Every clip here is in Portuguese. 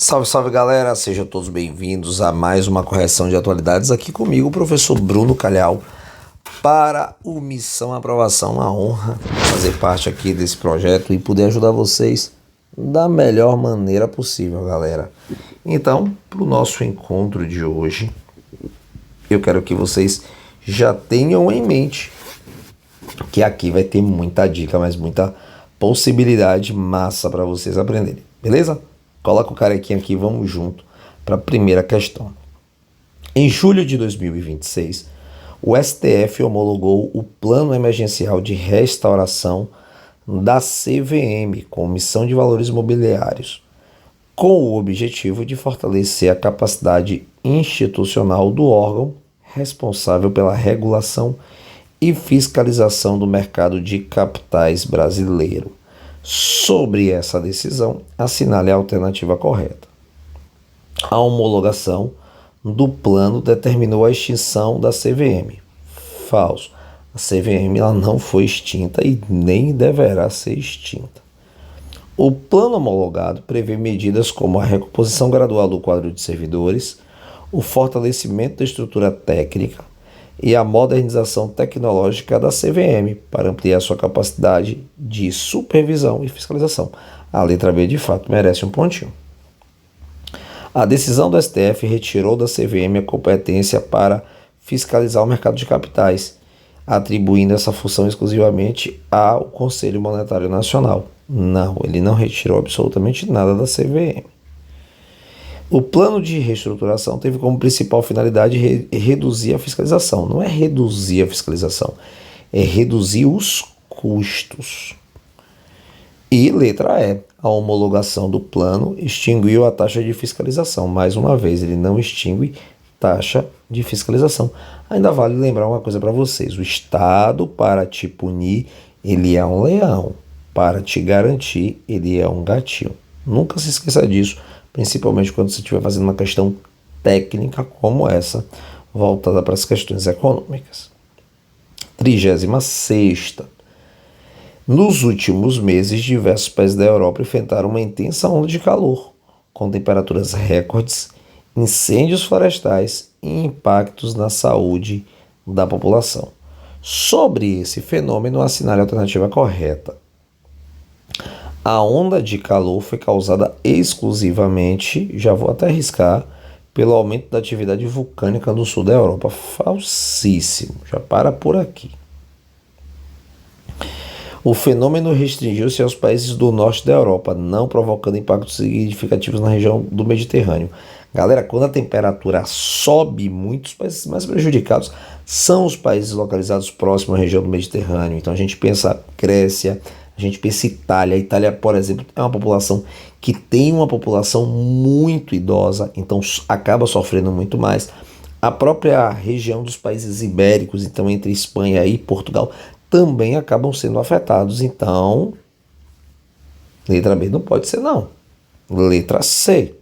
Salve, salve galera, sejam todos bem-vindos a mais uma correção de atualidades aqui comigo, o professor Bruno Calhau, para o Missão Aprovação. Uma honra fazer parte aqui desse projeto e poder ajudar vocês da melhor maneira possível, galera. Então, para o nosso encontro de hoje, eu quero que vocês já tenham em mente que aqui vai ter muita dica, mas muita possibilidade massa para vocês aprenderem, beleza? Coloca o carequinha aqui, vamos junto para a primeira questão. Em julho de 2026, o STF homologou o Plano Emergencial de Restauração da CVM, Comissão de Valores Mobiliários, com o objetivo de fortalecer a capacidade institucional do órgão responsável pela regulação e fiscalização do mercado de capitais brasileiro. Sobre essa decisão, assinale a alternativa correta. A homologação do plano determinou a extinção da CVM. Falso. A CVM ela não foi extinta e nem deverá ser extinta. O plano homologado prevê medidas como a recomposição gradual do quadro de servidores, o fortalecimento da estrutura técnica e a modernização tecnológica da CVM para ampliar sua capacidade de supervisão e fiscalização. A letra B, de fato, merece um pontinho. A decisão do STF retirou da CVM a competência para fiscalizar o mercado de capitais, atribuindo essa função exclusivamente ao Conselho Monetário Nacional. Não, ele não retirou absolutamente nada da CVM. O plano de reestruturação teve como principal finalidade reduzir a fiscalização. Não é reduzir a fiscalização, é reduzir os custos. E letra E, a homologação do plano extinguiu a taxa de fiscalização. Mais uma vez, ele não extingue taxa de fiscalização. Ainda vale lembrar uma coisa para vocês. O Estado, para te punir, ele é um leão. Para te garantir, ele é um gatinho. Nunca se esqueça disso, principalmente quando você estiver fazendo uma questão técnica como essa, voltada para as questões econômicas. 36ª. Nos últimos meses, diversos países da Europa enfrentaram uma intensa onda de calor, com temperaturas recordes, incêndios florestais e impactos na saúde da população. Sobre esse fenômeno, assinale a alternativa correta. A onda de calor foi causada exclusivamente, já vou até arriscar, pelo aumento da atividade vulcânica no sul da Europa. Falsíssimo, já para por aqui. O fenômeno restringiu-se aos países do norte da Europa, não provocando impactos significativos na região do Mediterrâneo. Galera, quando a temperatura sobe muito, os países mais prejudicados são os países localizados próximos à região do Mediterrâneo. Então a gente pensa Grécia, a gente pensa Itália. A Itália, por exemplo, é uma população que tem uma população muito idosa, então acaba sofrendo muito mais. A própria região dos países ibéricos, então entre Espanha e Portugal, também acabam sendo afetados. Então, letra B não pode ser não. Letra C.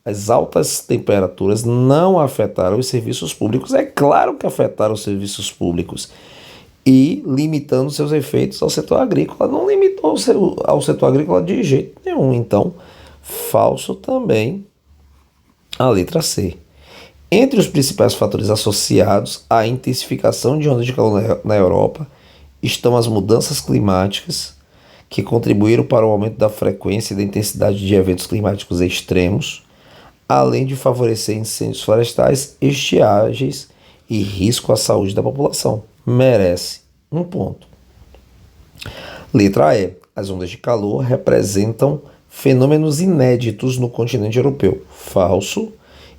As altas temperaturas não afetaram os serviços públicos. É claro que afetaram os serviços públicos. E limitando seus efeitos ao setor agrícola. Não limitou ao setor agrícola de jeito nenhum. Então, falso também a letra C. Entre os principais fatores associados à intensificação de ondas de calor na Europa estão as mudanças climáticas, que contribuíram para o aumento da frequência e da intensidade de eventos climáticos extremos, além de favorecer incêndios florestais, estiagens e risco à saúde da população. Merece um ponto. Letra E. As ondas de calor representam fenômenos inéditos no continente europeu. Falso.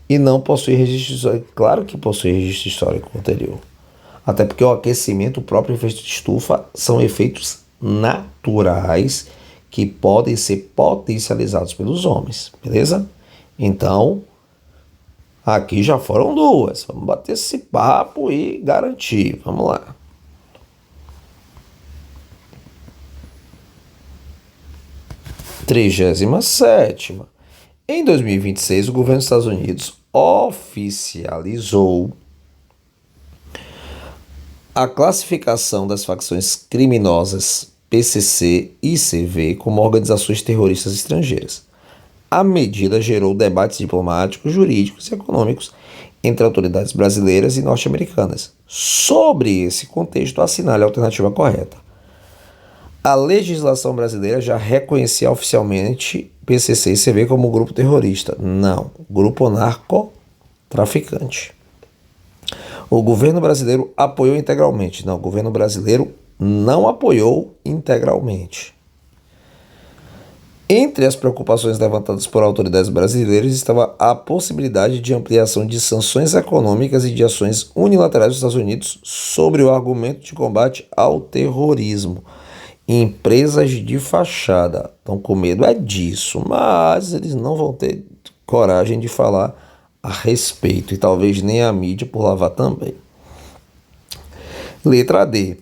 E não possui registro histórico. Claro que possui registro histórico anterior. Até porque o aquecimento, o próprio efeito de estufa, são efeitos naturais que podem ser potencializados pelos homens. Beleza? Então, aqui já foram duas. Vamos bater esse papo e garantir. Vamos lá. Trigésima sétima. Em 2026, o governo dos Estados Unidos oficializou a classificação das facções criminosas PCC e CV como organizações terroristas estrangeiras. A medida gerou debates diplomáticos, jurídicos e econômicos entre autoridades brasileiras e norte-americanas. Sobre esse contexto, assinale a alternativa correta. A legislação brasileira já reconhecia oficialmente PCC e CB como grupo terrorista. Não, grupo narcotraficante. O governo brasileiro apoiou integralmente. Não, o governo brasileiro não apoiou integralmente. Entre as preocupações levantadas por autoridades brasileiras estava a possibilidade de ampliação de sanções econômicas e de ações unilaterais dos Estados Unidos sobre o argumento de combate ao terrorismo. Empresas de fachada estão com medo disso, mas eles não vão ter coragem de falar a respeito e talvez nem a mídia por lá vá também. Letra D.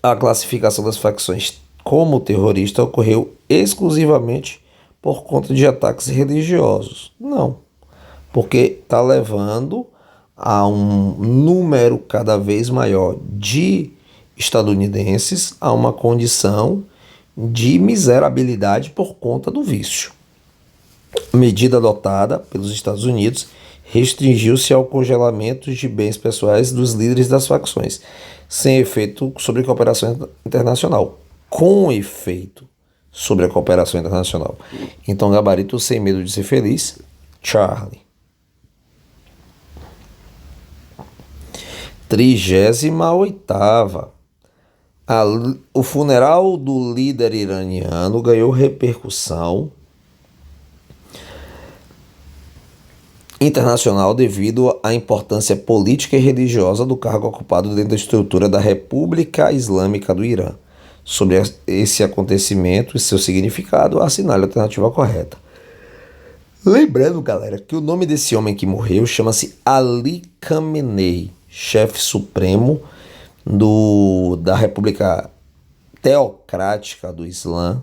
A classificação das facções como terrorista ocorreu exclusivamente por conta de ataques religiosos. Não, porque está levando a um número cada vez maior de estadunidenses a uma condição de miserabilidade por conta do vício. A medida adotada pelos Estados Unidos restringiu-se ao congelamento de bens pessoais dos líderes das facções, sem efeito sobre a cooperação internacional. Com efeito sobre a cooperação internacional. Então, gabarito sem medo de ser feliz, Charlie. 38ª. O funeral do líder iraniano ganhou repercussão internacional devido à importância política e religiosa do cargo ocupado dentro da estrutura da República Islâmica do Irã. Sobre esse acontecimento e seu significado, assinale a alternativa correta. Lembrando, galera, que o nome desse homem que morreu chama-se Ali Khamenei, chefe supremo da República Teocrática do Islã.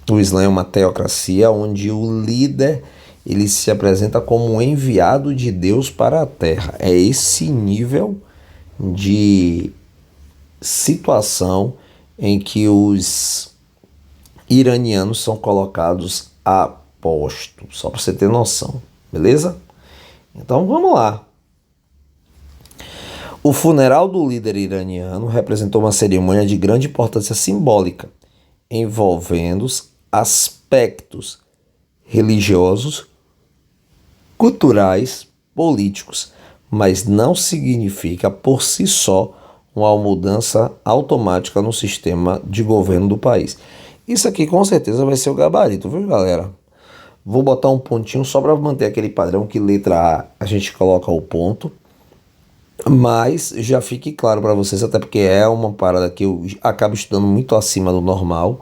O Islã é uma teocracia onde o líder ele se apresenta como um enviado de Deus para a Terra. É esse nível de situação em que os iranianos são colocados a posto, só para você ter noção, beleza? Então vamos lá. O funeral do líder iraniano representou uma cerimônia de grande importância simbólica, envolvendo aspectos religiosos, culturais, políticos, mas não significa por si só uma mudança automática no sistema de governo do país. Isso aqui com certeza vai ser o gabarito, viu, galera? Vou botar um pontinho só para manter aquele padrão que letra A gente coloca o ponto, mas já fique claro para vocês, até porque é uma parada que eu acabo estudando muito acima do normal.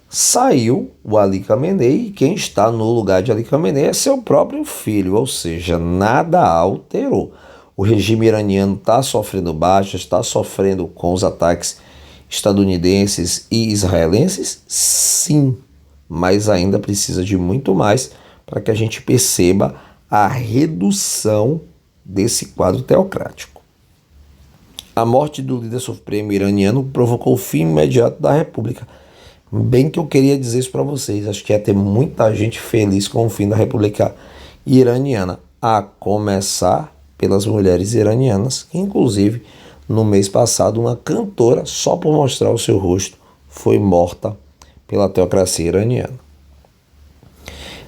Saiu o Ali Khamenei e quem está no lugar de Ali Khamenei é seu próprio filho, ou seja, nada alterou. O regime iraniano está sofrendo baixas, está sofrendo com os ataques estadunidenses e israelenses? Sim, mas ainda precisa de muito mais para que a gente perceba a redução desse quadro teocrático. A morte do líder supremo iraniano provocou o fim imediato da República. Bem que eu queria dizer isso para vocês, acho que ia ter muita gente feliz com o fim da República Iraniana, a começar pelas mulheres iranianas, que inclusive no mês passado uma cantora, só por mostrar o seu rosto, foi morta pela teocracia iraniana.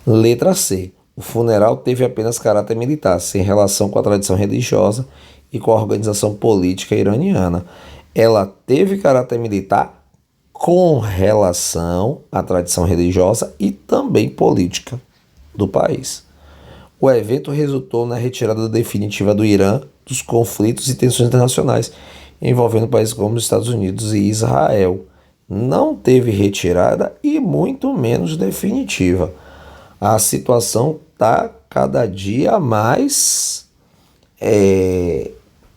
Letra C. O funeral teve apenas caráter militar, sem relação com a tradição religiosa e com a organização política iraniana. Ela teve caráter militar com relação à tradição religiosa e também política do país. O evento resultou na retirada definitiva do Irã dos conflitos e tensões internacionais envolvendo países como os Estados Unidos e Israel. Não teve retirada e muito menos definitiva. A situação está cada dia mais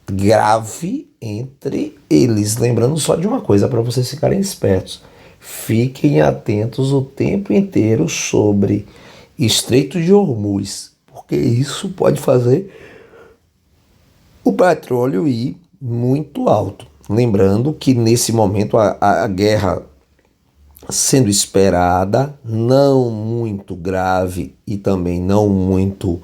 grave entre eles. Lembrando só de uma coisa para vocês ficarem espertos. Fiquem atentos o tempo inteiro sobre Estreito de Hormuz, porque isso pode fazer o petróleo ir muito alto. Lembrando que nesse momento a guerra sendo esperada, não muito grave e também não muito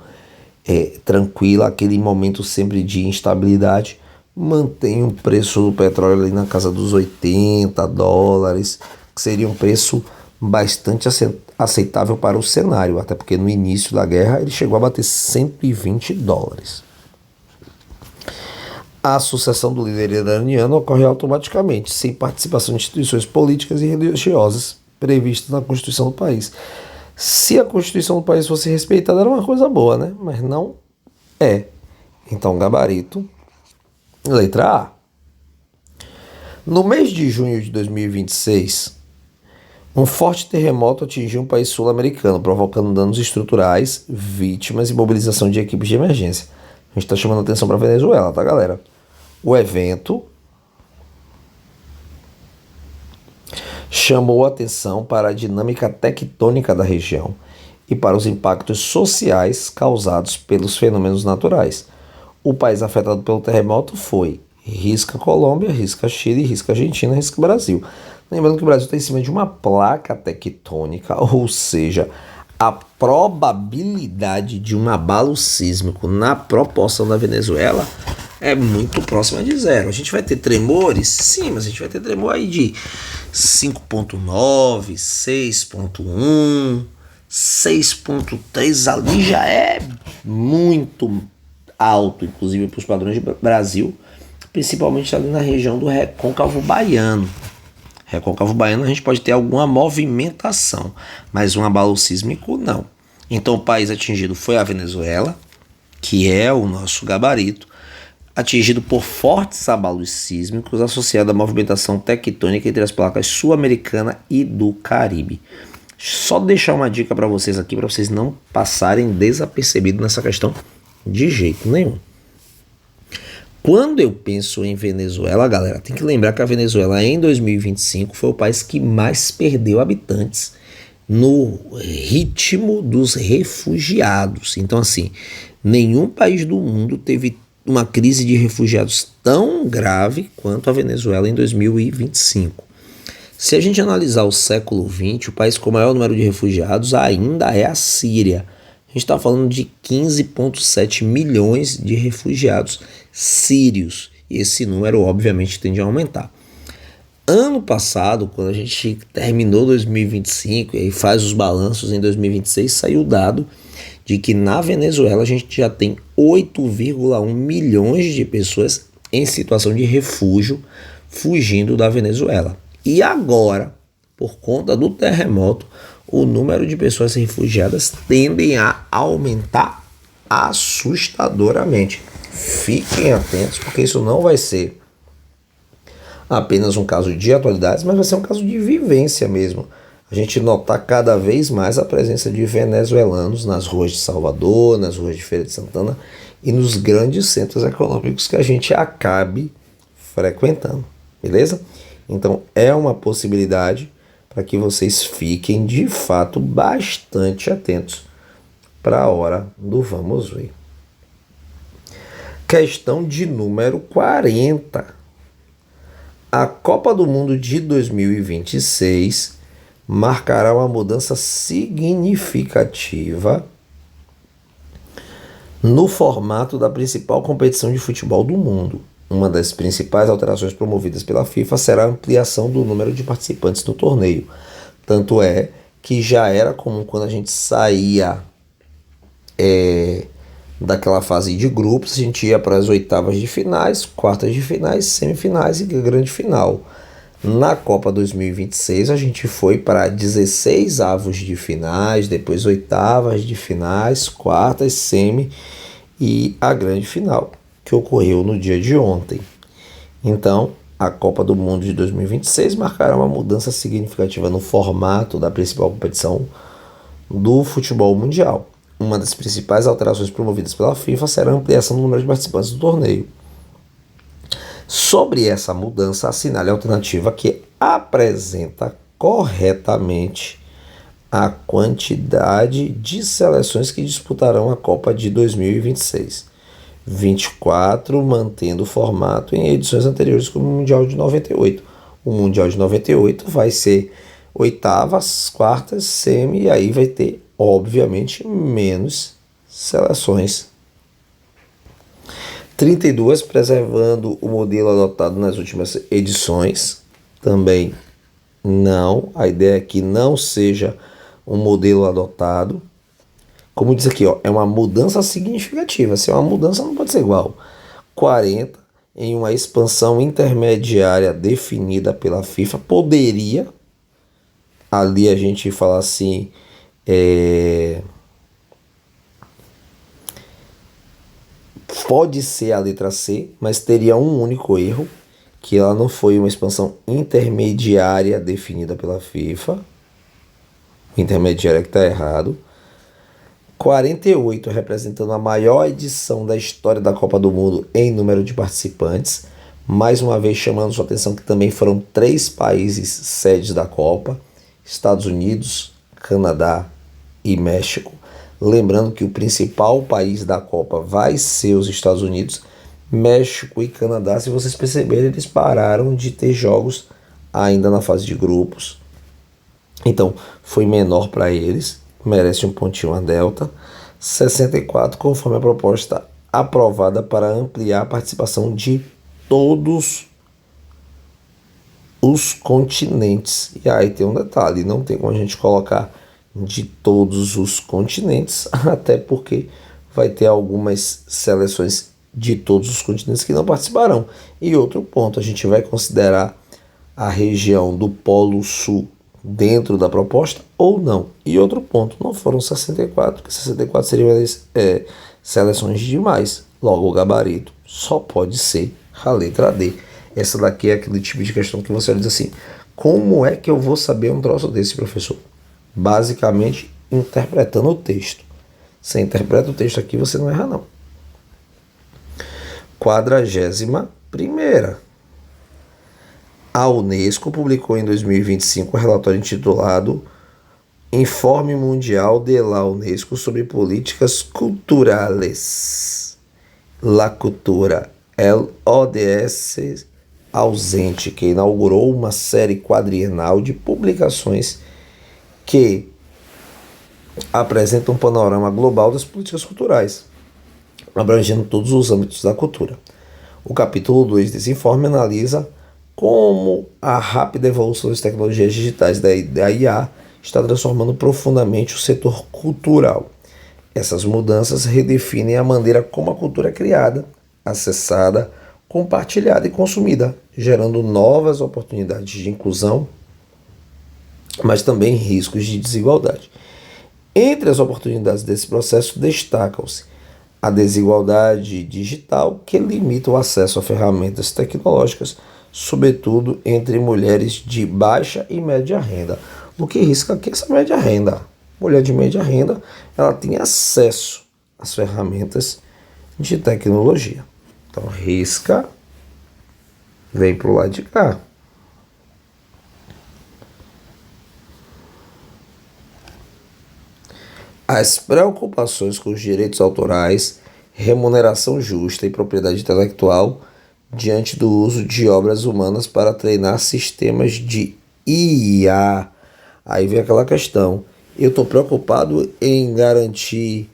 tranquila, aquele momento sempre de instabilidade, mantém o preço do petróleo ali na casa dos $80, que seria um preço bastante aceitável para o cenário, até porque no início da guerra ele chegou a bater $120. A sucessão do líder iraniano ocorre automaticamente, sem participação de instituições políticas e religiosas previstas na Constituição do país. Se a Constituição do país fosse respeitada, era uma coisa boa, né? Mas não é. Então, gabarito, letra A. No mês de junho de 2026, um forte terremoto atingiu um país sul-americano, provocando danos estruturais, vítimas e mobilização de equipes de emergência. A gente está chamando atenção para a Venezuela, tá, galera? O evento chamou atenção para a dinâmica tectônica da região e para os impactos sociais causados pelos fenômenos naturais. O país afetado pelo terremoto foi risca Colômbia, risca Chile, risca Argentina, risca Brasil. Lembrando que o Brasil está em cima de uma placa tectônica, ou seja, a probabilidade de um abalo sísmico na proporção da Venezuela é muito próxima de zero. A gente vai ter tremores? Sim, mas a gente vai ter tremor aí de 5.9, 6.1, 6.3, ali já é muito alto, inclusive para os padrões do Brasil, principalmente ali na região do Recôncavo Baiano. Recôncavo Baiano a gente pode ter alguma movimentação, mas um abalo sísmico não. Então o país atingido foi a Venezuela, que é o nosso gabarito, atingido por fortes abalos sísmicos associados à movimentação tectônica entre as placas sul-americana e do Caribe. Só deixar uma dica para vocês aqui, para vocês não passarem desapercebidos nessa questão de jeito nenhum. Quando eu penso em Venezuela, galera, tem que lembrar que a Venezuela em 2025 foi o país que mais perdeu habitantes no ritmo dos refugiados. Então, assim, nenhum país do mundo teve uma crise de refugiados tão grave quanto a Venezuela em 2025. Se a gente analisar o século XX, o país com o maior número de refugiados ainda é a Síria. A gente está falando de 15,7 milhões de refugiados sírios. E esse número, obviamente, tende a aumentar. Ano passado, quando a gente terminou 2025 e aí faz os balanços em 2026, saiu o dado de que na Venezuela a gente já tem 8,1 milhões de pessoas em situação de refúgio fugindo da Venezuela. E agora, por conta do terremoto, o número de pessoas refugiadas tendem a aumentar assustadoramente. Fiquem atentos, porque isso não vai ser apenas um caso de atualidades, mas vai ser um caso de vivência mesmo. A gente notar cada vez mais a presença de venezuelanos nas ruas de Salvador, nas ruas de Feira de Santana e nos grandes centros econômicos que a gente acabe frequentando, beleza? Então é uma possibilidade para que vocês fiquem de fato bastante atentos para a hora do vamos ver. Questão de número 40. A Copa do Mundo de 2026 marcará uma mudança significativa no formato da principal competição de futebol do mundo. Uma das principais alterações promovidas pela FIFA será a ampliação do número de participantes no torneio. Tanto é que já era comum quando a gente saía daquela fase de grupos, a gente ia para as oitavas de finais, quartas de finais, semifinais e grande final. Na Copa 2026 a gente foi para 16 avos de finais, depois oitavas de finais, quartas, semi e a grande final, que ocorreu no dia de ontem. Então, a Copa do Mundo de 2026 marcará uma mudança significativa no formato da principal competição do futebol mundial. Uma das principais alterações promovidas pela FIFA será a ampliação do número de participantes do torneio. Sobre essa mudança, assinale a alternativa que apresenta corretamente a quantidade de seleções que disputarão a Copa de 2026. 24, mantendo o formato em edições anteriores como o Mundial de 98. O Mundial de 98 vai ser oitavas, quartas, semi, e aí vai ter, obviamente, menos seleções. 32, preservando o modelo adotado nas últimas edições. Também não. A ideia é que não seja um modelo adotado. Como diz aqui, ó, é uma mudança significativa. Se é uma mudança, não pode ser igual. 40, em uma expansão intermediária definida pela FIFA, poderia, ali a gente fala assim, pode ser a letra C, mas teria um único erro, que ela não foi uma expansão intermediária definida pela FIFA. Intermediária que está errado. 48, representando a maior edição da história da Copa do Mundo em número de participantes. Mais uma vez chamando sua atenção que também foram 3 países sedes da Copa: Estados Unidos, Canadá e México. Lembrando que o principal país da Copa vai ser os Estados Unidos. México e Canadá, se vocês perceberem, eles pararam de ter jogos ainda na fase de grupos. Então, foi menor para eles, merece um pontinho a delta. 64, conforme a proposta aprovada para ampliar a participação de todos os continentes. E aí tem um detalhe, não tem como a gente colocar de todos os continentes, até porque vai ter algumas seleções de todos os continentes que não participarão. E outro ponto, a gente vai considerar a região do Polo Sul dentro da proposta ou não. E outro ponto, não foram 64, porque 64 seriam seleções demais. Logo, o gabarito só pode ser a letra D. Essa daqui é aquele tipo de questão que você diz assim: como é que eu vou saber um troço desse, professor? Basicamente, interpretando o texto. Você interpreta o texto aqui, você não erra não. 41ª. A Unesco publicou em 2025 um relatório intitulado Informe Mundial de la Unesco sobre Políticas Culturales. La Cultura, el ODS ausente, que inaugurou uma série quadrienal de publicações que apresentam um panorama global das políticas culturais, abrangendo todos os âmbitos da cultura. O capítulo 2 desse informe analisa como a rápida evolução das tecnologias digitais da IA está transformando profundamente o setor cultural. Essas mudanças redefinem a maneira como a cultura é criada, acessada, compartilhada e consumida, gerando novas oportunidades de inclusão, mas também riscos de desigualdade. Entre as oportunidades desse processo destacam-se a desigualdade digital, que limita o acesso a ferramentas tecnológicas, sobretudo entre mulheres de baixa e média renda. O que risca aqui é essa média renda. Mulher de média renda, ela tem acesso às ferramentas de tecnologia. Então, risca, vem para o lado de cá. As preocupações com os direitos autorais, remuneração justa e propriedade intelectual diante do uso de obras humanas para treinar sistemas de IA. Aí vem aquela questão: eu estou preocupado em garantir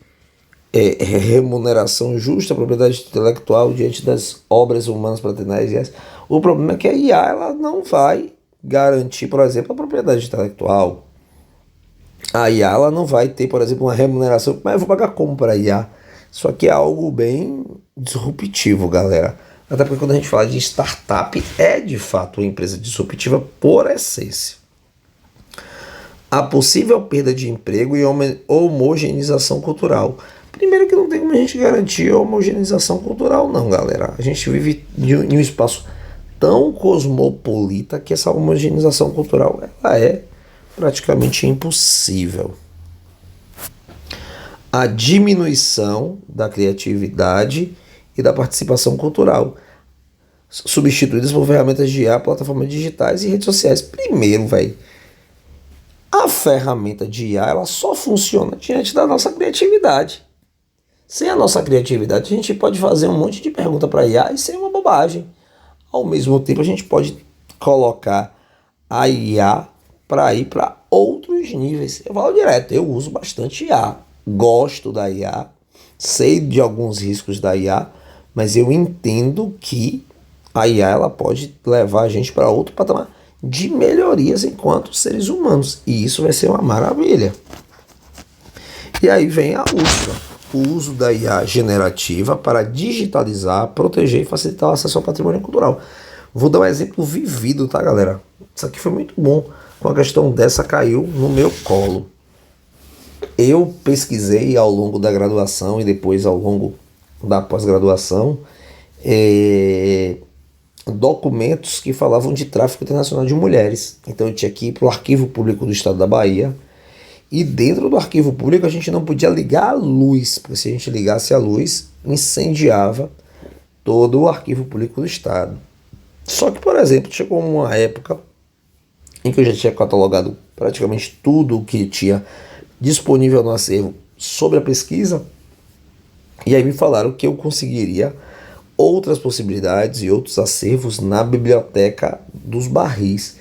remuneração justa, propriedade intelectual diante das obras humanas para treinar IAs. O problema é que a IA ela não vai garantir, por exemplo, a propriedade intelectual. A IA ela não vai ter, por exemplo, uma remuneração. Mas eu vou pagar como para a IA? Isso aqui é algo bem disruptivo, galera. Até porque quando a gente fala de startup, é de fato uma empresa disruptiva por essência. A possível perda de emprego e homogeneização cultural. Primeiro que não tem como a gente garantir a homogeneização cultural não, galera. A gente vive em um espaço tão cosmopolita que essa homogeneização cultural ela é praticamente impossível. A diminuição da criatividade e da participação cultural, substituídas por ferramentas de IA, plataformas digitais e redes sociais. Primeiro, a ferramenta de IA ela só funciona diante da nossa criatividade. Sem a nossa criatividade, a gente pode fazer um monte de pergunta para a IA e ser uma bobagem. Ao mesmo tempo, a gente pode colocar a IA para ir para outros níveis. Eu falo direto, eu uso bastante IA, gosto da IA, sei de alguns riscos da IA, mas eu entendo que a IA ela pode levar a gente para outro patamar de melhorias enquanto seres humanos, e isso vai ser uma maravilha. E aí vem a última, o uso da IA generativa para digitalizar, proteger e facilitar o acesso ao patrimônio cultural. Vou dar um exemplo vivido, tá, galera? Isso aqui foi muito bom. Com a questão dessa caiu no meu colo. Eu pesquisei ao longo da graduação e depois ao longo da pós-graduação documentos que falavam de tráfico internacional de mulheres. Então eu tinha que ir para o Arquivo Público do Estado da Bahia. E dentro do arquivo público a gente não podia ligar a luz, porque se a gente ligasse a luz, incendiava todo o arquivo público do Estado. Só que, por exemplo, chegou uma época em que eu já tinha catalogado praticamente tudo o que tinha disponível no acervo sobre a pesquisa, e aí me falaram que eu conseguiria outras possibilidades e outros acervos na Biblioteca dos Barris.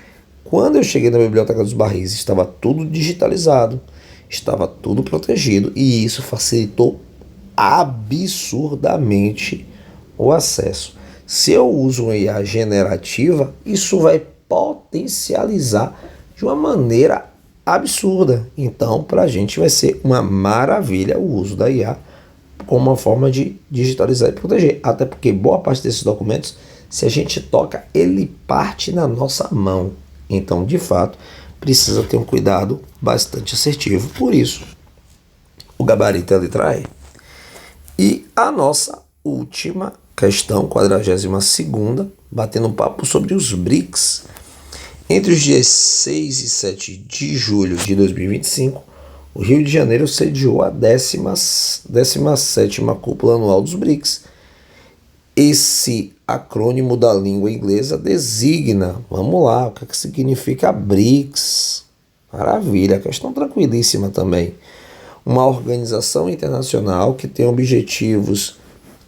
Quando eu cheguei na Biblioteca dos Barris, estava tudo digitalizado, estava tudo protegido, e isso facilitou absurdamente o acesso. Se eu uso uma IA generativa, isso vai potencializar de uma maneira absurda. Então, para a gente vai ser uma maravilha o uso da IA como uma forma de digitalizar e proteger. Até porque boa parte desses documentos, se a gente toca, ele parte na nossa mão. Então, de fato, precisa ter um cuidado bastante assertivo. Por isso, o gabarito é a letra E. E a nossa última questão, 42ª, batendo um papo sobre os BRICS. Entre os dias 6 e 7 de julho de 2025, o Rio de Janeiro sediou a 17ª Cúpula Anual dos BRICS. Esse acrônimo da língua inglesa designa, vamos lá, o que significa BRICS? Maravilha, questão tranquilíssima também. Uma organização internacional que tem objetivos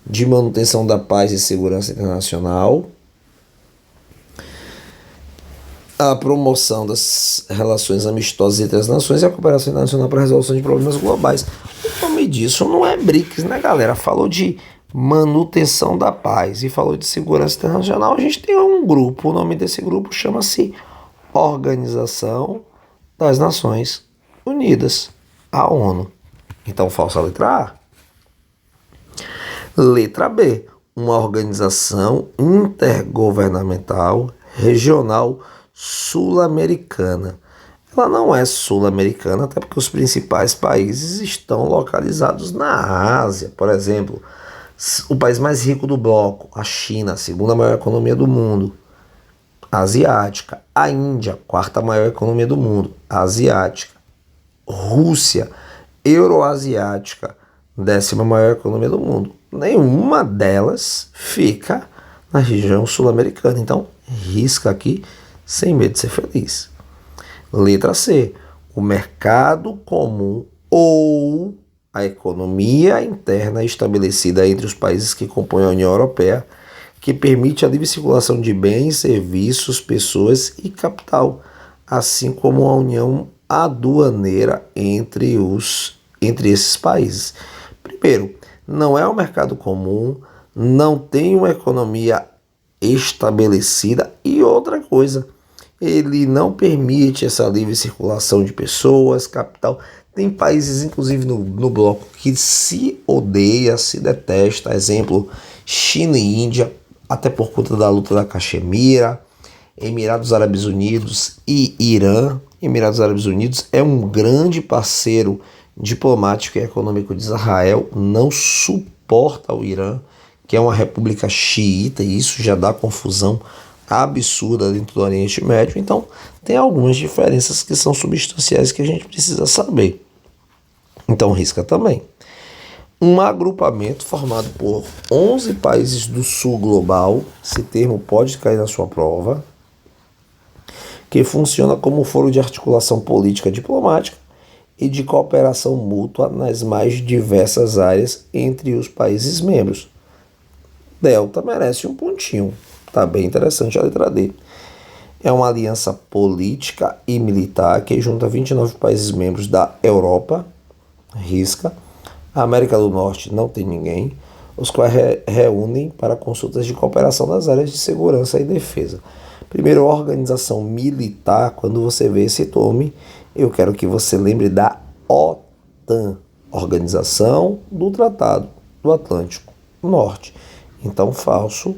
de manutenção da paz e segurança internacional, a promoção das relações amistosas entre as nações e a cooperação internacional para a resolução de problemas globais. O nome disso não é BRICS, né, galera? Falou de manutenção da paz e falou de segurança internacional. A gente tem um grupo, o nome desse grupo chama-se Organização das Nações Unidas, a ONU. Então, falsa letra A. Letra B, uma organização intergovernamental regional sul-americana. Ela não é sul-americana, até porque os principais países estão localizados na Ásia. Por exemplo, o país mais rico do bloco, a China, a segunda maior economia do mundo, asiática. A Índia, quarta maior economia do mundo, asiática. Rússia, euroasiática, 10ª maior economia do mundo. Nenhuma delas fica na região sul-americana. Então, risca aqui sem medo de ser feliz. Letra C, o mercado comum ou a economia interna estabelecida entre os países que compõem a União Europeia, que permite a livre circulação de bens, serviços, pessoas e capital, assim como a união aduaneira entre esses países. Primeiro, não é um mercado comum, não tem uma economia estabelecida, e outra coisa, ele não permite essa livre circulação de pessoas, capital. Tem países, inclusive no bloco, que se odeia, se detesta, exemplo, China e Índia, até por conta da luta da Caxemira, Emirados Árabes Unidos e Irã. Emirados Árabes Unidos é um grande parceiro diplomático e econômico de Israel, não suporta o Irã, que é uma república xiita, e isso já dá confusão absurda dentro do Oriente Médio. Então, tem algumas diferenças que são substanciais que a gente precisa saber. Então, risca também. Um agrupamento formado por 11 países do sul global, esse termo pode cair na sua prova, que funciona como foro de articulação política diplomática e de cooperação mútua nas mais diversas áreas entre os países membros. Delta merece um pontinho, tá bem interessante a letra D. É uma aliança política e militar que junta 29 países membros da Europa, risca. A América do Norte não tem ninguém, os quais reúnem para consultas de cooperação nas áreas de segurança e defesa. Primeiro, organização militar. Quando você vê esse nome, eu quero que você lembre da OTAN, Organização do Tratado do Atlântico Norte. Então, falso,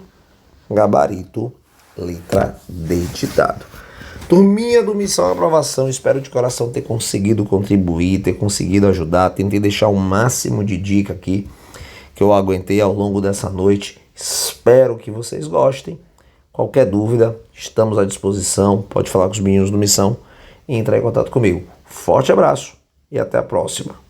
gabarito, letra D de dado. Turminha do Missão Aprovação, espero de coração ter conseguido contribuir, ter conseguido ajudar. Tentei deixar o máximo de dica aqui que eu aguentei ao longo dessa noite. Espero que vocês gostem. Qualquer dúvida, estamos à disposição. Pode falar com os meninos do Missão e entrar em contato comigo. Forte abraço e até a próxima.